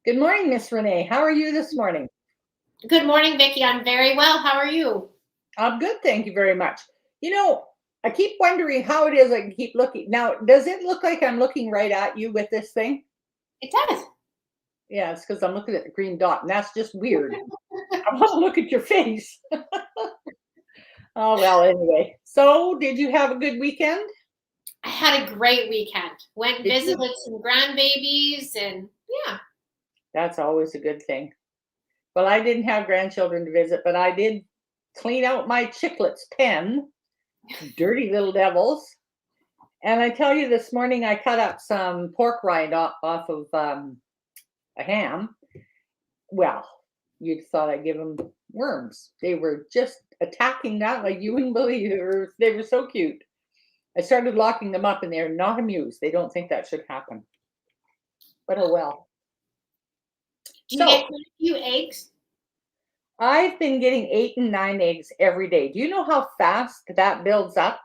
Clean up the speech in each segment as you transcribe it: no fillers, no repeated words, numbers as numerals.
Good morning, Miss Renee. How are you this morning? Good morning, Vicki. I'm very well. How are you? I'm good, thank you very much. You know, I keep wondering how it is I can keep looking. Now, does it look like I'm looking right at you with this thing? It does. Yeah, it's because I'm looking at the green dot, and that's just weird. I want to look at your face. Oh, well, anyway. So, did you have a good weekend? I had a great weekend. Went and Did you? visited some grandbabies and yeah. That's always a good thing. Well, I didn't have grandchildren to visit, but I did clean out my chiclets' pen, dirty little devils. And I tell you, this morning I cut up some pork rind off of a ham. Well, you'd thought I'd give them worms. They were just attacking that like you wouldn't believe. They were so cute. I started locking them up and they're not amused. They don't think that should happen. But oh well. Do you get So quite a few eggs? I've been getting 8 and 9 eggs every day. Do you know how fast that builds up?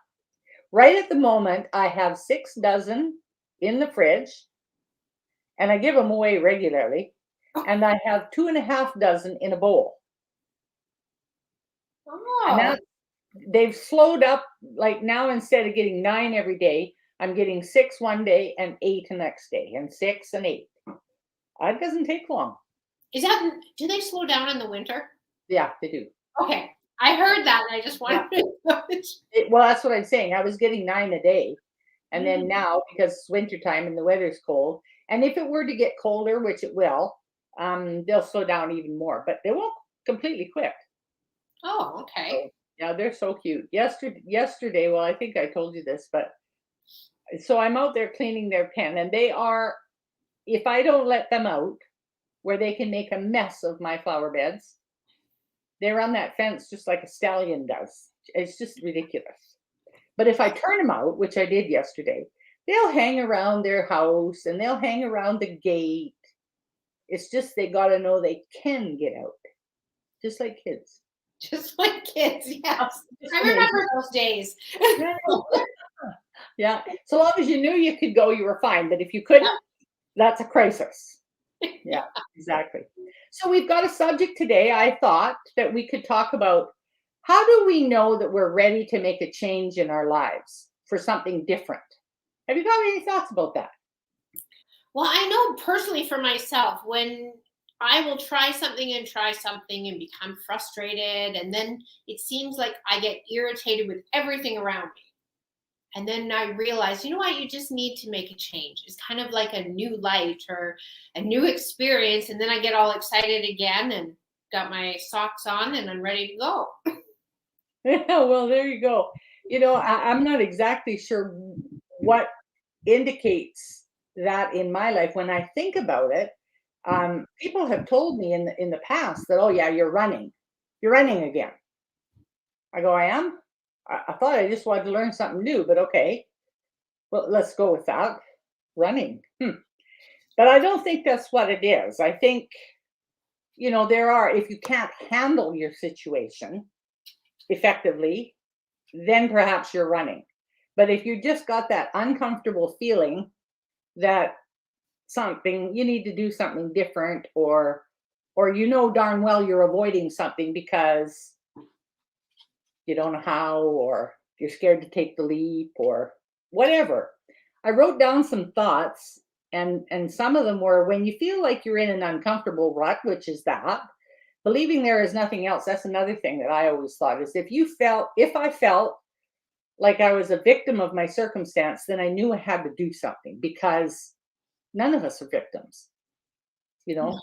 Right at the moment, I have 6 dozen in the fridge and I give them away regularly. And I have 2.5 dozen in a bowl. And Oh, that they've slowed up. Like now, instead of getting 9 every day, I'm getting 6 one day and 8 the next day, and 6 and 8. It doesn't take long. is that do they slow down in the winter? Yeah, they do. Okay. I heard that and I just Yeah. wanted to know. Well, that's what I'm saying. I was getting 9 a day. And then Mm. now, because it's wintertime and the weather's cold, and if it were to get colder, which it will, they'll slow down even more, but they won't completely quit. Oh, okay. So, yeah, they're so cute. Yesterday, well, I think I told you this, but so I'm out there cleaning their pen, and they are, if I don't let them out where they can make a mess of my flower beds, they run that fence just like a stallion does. It's just ridiculous. But if I turn them out, which I did yesterday, they'll hang around their house and they'll hang around the gate. It's just they got to know they can get out, just like kids. Just like kids, yes. Just I amazing. remember those days. Yeah, yeah. So long as you knew you could go, you were fine. But if you couldn't, that's a crisis. Yeah, exactly. So we've got a subject today. I thought that we could talk about how do we know that we're ready to make a change in our lives for something different? Have you got any thoughts about that? Well, I know personally for myself, when I will try something and become frustrated, and then it seems like I get irritated with everything around me. And then I realize, you know what, you just need to make a change. It's kind of like a new light or a new experience. And then I get all excited again and got my socks on and I'm ready to go. Yeah, well, there you go. I'm not exactly sure what indicates that in my life. When I think about it, people have told me in the past that, oh yeah, you're running again. I go, I am. I thought I just wanted to learn something new, but okay, well, let's go with that. Running, but I don't think that's what it is. I think there are, if you can't handle your situation effectively, then perhaps you're running. But if you just got that uncomfortable feeling that something you need to do something different, or darn well you're avoiding something because you don't know how, or you're scared to take the leap, or whatever. I wrote down some thoughts, and some of them were, when you feel like you're in an uncomfortable rut, which is that, believing there is nothing else. That's another thing that I always thought is, if I felt like I was a victim of my circumstance, then I knew I had to do something, because none of us are victims, you know.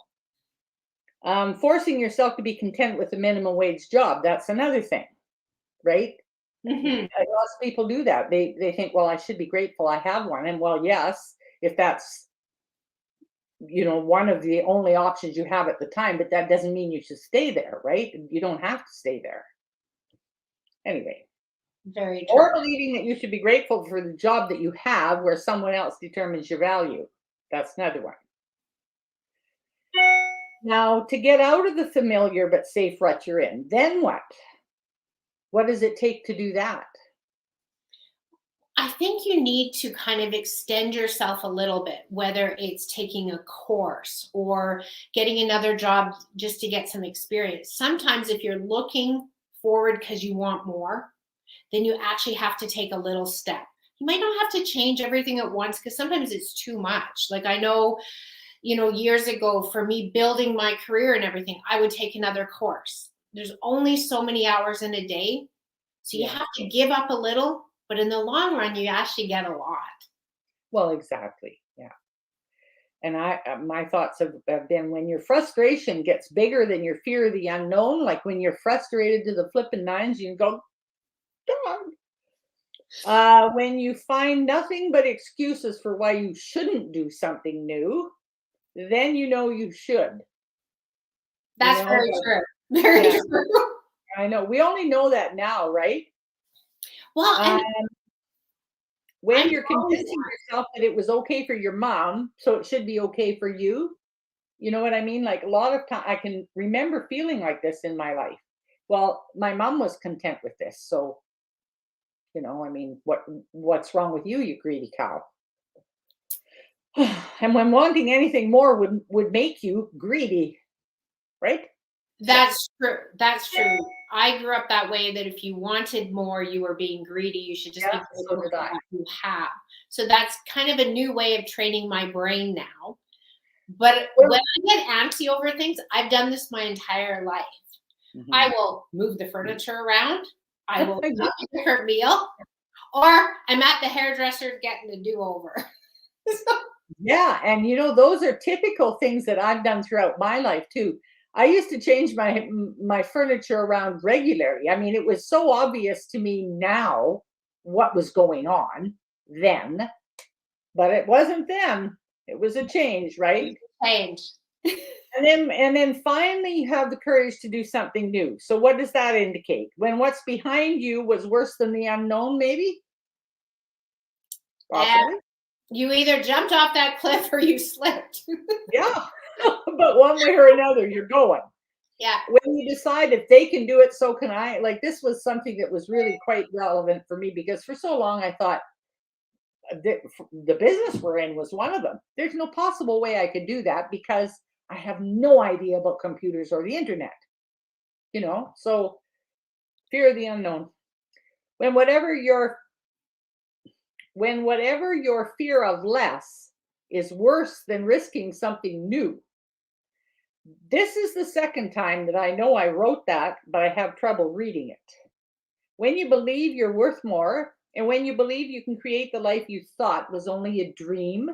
Forcing yourself to be content with a minimum wage job, that's another thing, right? Hmm. Lots of people do that. They think, well, I should be grateful I have one. And well, yes, if that's one of the only options you have at the time, but that doesn't mean you should stay there, right? You don't have to stay there. Anyway, Very true. or believing that you should be grateful for the job that you have where someone else determines your value. That's another one. Now, to get out of the familiar but safe rut you're in, then what? What does it take to do that? I think you need to kind of extend yourself a little bit, whether it's taking a course or getting another job just to get some experience. Sometimes, if you're looking forward because you want more, then you actually have to take a little step. You might not have to change everything at once because sometimes it's too much. Like I know, years ago for me building my career and everything, I would take another course. There's only so many hours in a day. So you Yeah. have to give up a little, but in the long run, you actually get a lot. Well, exactly. Yeah. And my thoughts have been when your frustration gets bigger than your fear of the unknown, like when you're frustrated to the flipping nines, you can go, "Dog." When you find nothing but excuses for why you shouldn't do something new, then you know you should. You That's know, very but true. Very yeah, true. I know. We only know that now, right? Well, Uh, and when I've you're always convincing yourself that it was okay for your mom, so it should be okay for you. You know what I mean? Like a lot of time, I can remember feeling like this in my life. Well, my mom was content with this, so I mean, what's wrong with you, you greedy cow? And when wanting anything more would make you greedy, right? Yeah, That's true. That's true. I grew up that way that if you wanted more, you were being greedy. You should just be yeah. So grateful did for I. what you have. So that's kind of a new way of training my brain now. But Well, when I get antsy over things, I've done this my entire life. I mhm. will move the furniture around. I will Yeah. cook a different meal, or I'm at the hairdresser getting a do-over. Yeah, and those are typical things that I've done throughout my life too. I used to change my furniture around regularly. I mean, it was so obvious to me now what was going on then, but it wasn't then. It was a change, right? Change. And then finally you have the courage to do something new. So what does that indicate? When what's behind you was worse than the unknown, maybe? And Possibly. you either jumped off that cliff or you slipped. Yeah. But one way or another, you're going. Yeah. When you decide if they can do it, so can I. Like this was something that was really quite relevant for me because for so long I thought the business we're in was one of them. There's no possible way I could do that because I have no idea about computers or the internet. So fear of the unknown. When whatever your fear of less is worse than risking something new. This is the second time that I know I wrote that, but I have trouble reading it. When you believe you're worth more, and when you believe you can create the life you thought was only a dream,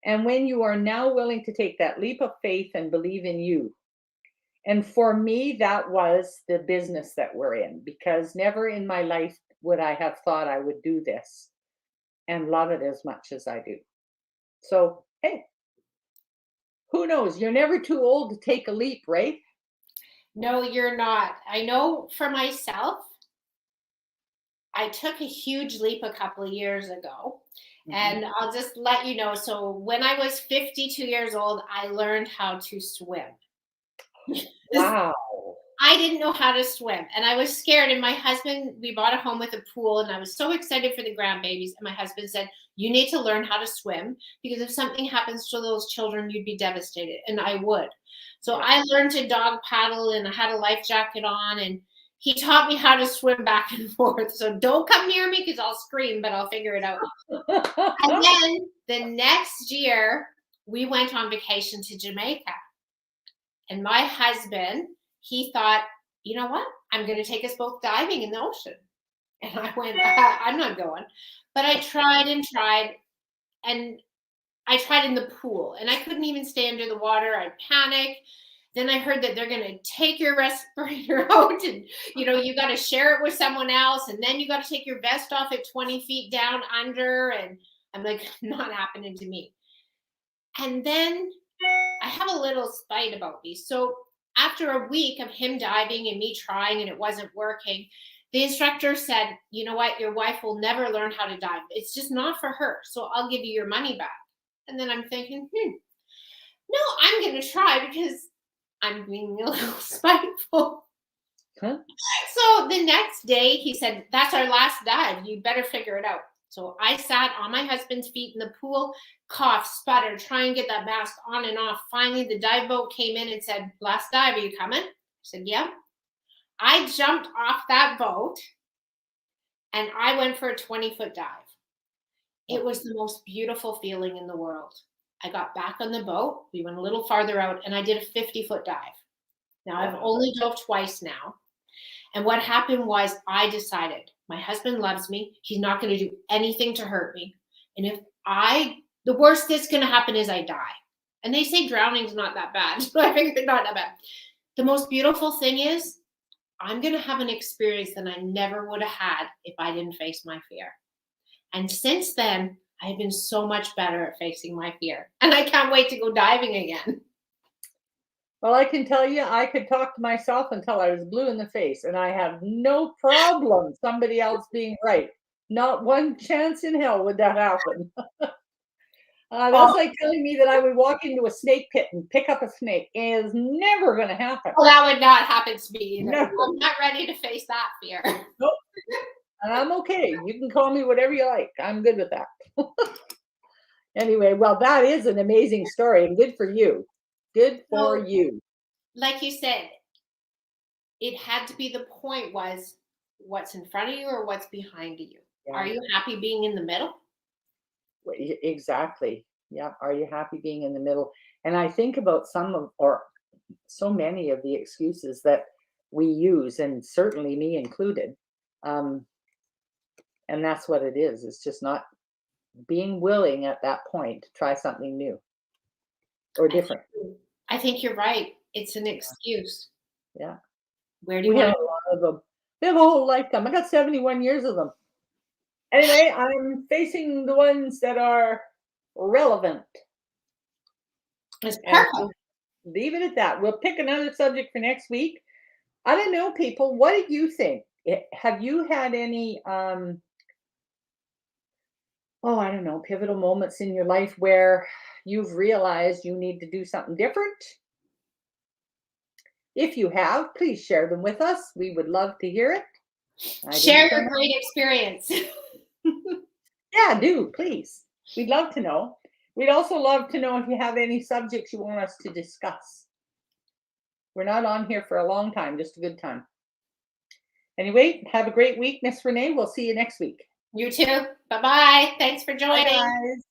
and when you are now willing to take that leap of faith and believe in you. And for me, that was the business that we're in, because never in my life would I have thought I would do this and love it as much as I do. So, hey, who knows? You're never too old to take a leap, right? No, you're not. I know for myself, I took a huge leap a couple of years ago. Mhm. And I'll just let you know. So, when I was 52 years old, I learned how to swim. Wow. I didn't know how to swim and I was scared. And my husband, we bought a home with a pool and I was so excited for the grandbabies. And my husband said, "You need to learn how to swim because if something happens to those children, you'd be devastated." And I would. So Yeah. I learned to dog paddle and I had a life jacket on and he taught me how to swim back and forth. So don't come near me because I'll scream, but I'll figure it out. And then the next year, we went on vacation to Jamaica. And my husband, he thought, you know what? I'm going to take us both diving in the ocean. And I went, I'm not going. But I tried and tried. And I tried in the pool and I couldn't even stay under the water. I panicked. Then I heard that they're going to take your respirator out and, you got to share it with someone else. And then you got to take your vest off at 20 feet down under. And I'm like, not happening to me. And then I have a little spite about me. So after a week of him diving and me trying and it wasn't working, the instructor said, "You know what? Your wife will never learn how to dive. It's just not for her. So I'll give you your money back." And then I'm thinking, no, I'm going to try because I'm being a little spiteful. Huh? So the next day he said, "That's our last dive. You better figure it out." So I sat on my husband's feet in the pool, cough, sputter, try and get that mask on and off. Finally, the dive boat came in and said, "Last dive, are you coming?" I said, "Yeah." I jumped off that boat and I went for a 20-foot dive. It Oh, was the most beautiful feeling in the world. I got back on the boat. We went a little farther out and I did a 50-foot dive. Now I've wow. only dove twice now. And what happened was I decided my husband loves me. He's not going to do anything to hurt me. And if the worst that's going to happen is I die. And they say drowning's not that bad. So I figured not that bad. The most beautiful thing is I'm going to have an experience that I never would have had if I didn't face my fear. And since then, I've been so much better at facing my fear. And I can't wait to go diving again. Well, I can tell you, I could talk to myself until I was blue in the face, and I have no problem somebody else being right. Not one chance in hell would that happen. That's Oh, like telling me that I would walk into a snake pit and pick up a snake. It is never going to happen. well, that would not happen to me either. No, I'm not ready to face that fear. nope. And I'm okay. You can call me whatever you like. I'm good with that. Anyway, well, that is an amazing story and good for you. Good for So, you. like you said, it had to be the point was what's in front of you or what's behind you. Are Yeah, you happy being in the middle? exactly. Yeah. Are you happy being in the middle? And I think about some of, or so many of the excuses that we use, and certainly me included. Um, and that's what it is. It's just not being willing at that point to try something new or I different. think, I think you're right. It's an excuse. Yeah. Where do you We want have to a lot of them. We have a whole lifetime. I got 71 years of them. Anyway, I'm facing the ones that are relevant, go? It's and perfect. we'll leave it at that. We'll pick another subject for next week. I don't know, people. What do you think? Have you had any, oh, I don't know, pivotal moments in your life where you've realized you need to do something different? If you have, please share them with us. We would love to hear it. I didn't Share your turn it. great experience. Yeah, do please. We'd love to know. We'd also love to know if you have any subjects you want us to discuss. We're not on here for a long time, just a good time. Anyway, have a great week, Miss Renee. We'll see you next week. You too. Bye bye. Thanks for Bye, joining. guys.